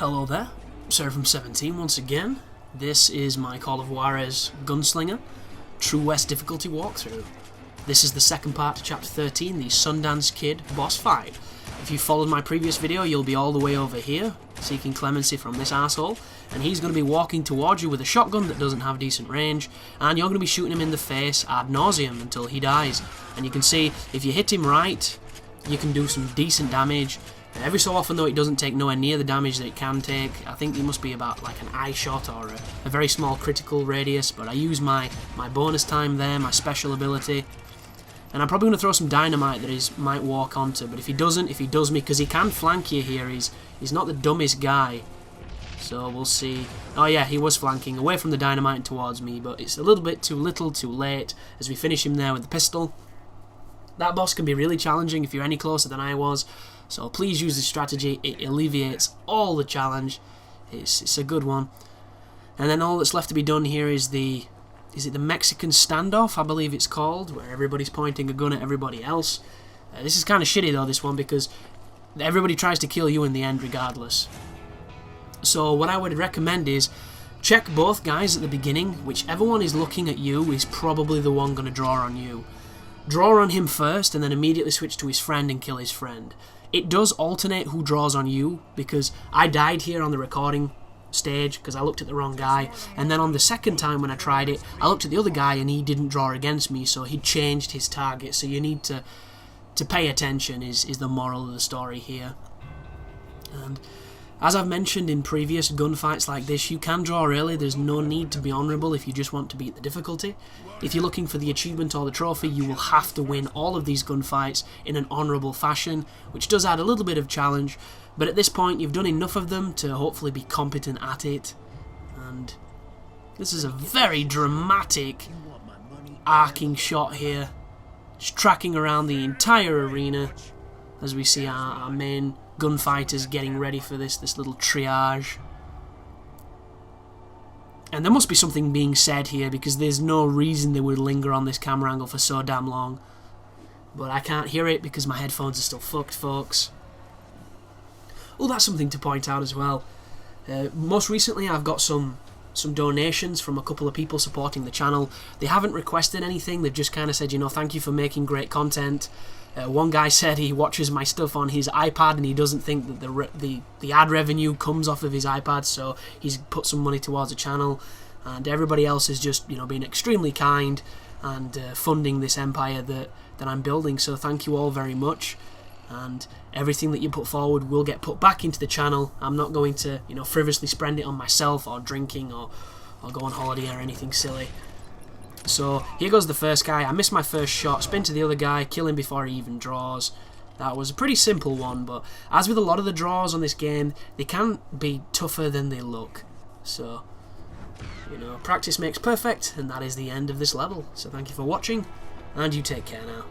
Hello there, Seraphim17 once again. This is my Call of Juarez Gunslinger True West difficulty walkthrough. This is the second part to Chapter 13, the Sundance Kid boss fight. If you followed my previous video, you'll be all the way over here, seeking clemency from this asshole, and he's going to be walking towards you with a shotgun that doesn't have decent range, and you're going to be shooting him in the face ad nauseum until he dies. And you can see, if you hit him right, you can do some decent damage. Every so often though, it doesn't take nowhere near the damage that it can take. I think it must be about like an eye shot or a very small critical radius, but I use my bonus time there, my special ability. And I'm probably going to throw some dynamite that he might walk onto, but if he doesn't, if he does me, because he can flank you here, he's not the dumbest guy. So we'll see. Oh yeah, he was flanking away from the dynamite and towards me, but it's a little bit too little, too late, as we finish him there with the pistol. That boss can be really challenging if you're any closer than I was, so please use this strategy. It alleviates all the challenge. It's a good one. And then all that's left to be done here is the Mexican standoff, I believe it's called, where everybody's pointing a gun at everybody else. This is kind of shitty though, this one, because everybody tries to kill you in the end regardless. So what I would recommend is check both guys at the beginning. Whichever one is looking at you is probably the one going to draw on you. Draw on him first and then immediately switch to his friend and kill his friend. It does alternate who draws on you, because I died here on the recording stage because I looked at the wrong guy, and then on the second time when I tried it, I looked at the other guy and he didn't draw against me, so he changed his target. So you need to pay attention is the moral of the story here. And as I've mentioned in previous gunfights like this, you can draw early. There's no need to be honourable if you just want to beat the difficulty. If you're looking for the achievement or the trophy, you will have to win all of these gunfights in an honourable fashion, which does add a little bit of challenge, but at this point you've done enough of them to hopefully be competent at it. And this is a very dramatic arcing shot here, just tracking around the entire arena as we see our main gunfighters getting ready for this little triage. And there must be something being said here, because there's no reason they would linger on this camera angle for so damn long. But I can't hear it because my headphones are still fucked, folks. Oh, that's something to point out as well. Most recently I've got some donations from a couple of people supporting the channel. They haven't requested anything, they've just kind of said, you know, thank you for making great content. One guy said he watches my stuff on his iPad and he doesn't think that the ad revenue comes off of his iPad, so he's put some money towards the channel. And everybody else is just, you know, being extremely kind and funding this empire that I'm building. So thank you all very much. And everything that you put forward will get put back into the channel. I'm not going to, you know, frivolously spend it on myself or drinking or go on holiday or anything silly. So here goes the first guy. I missed my first shot, spin to the other guy, kill him before he even draws. That was a pretty simple one, but as with a lot of the draws on this game, they can be tougher than they look. So, you know, practice makes perfect, and that is the end of this level. So thank you for watching, and you take care now.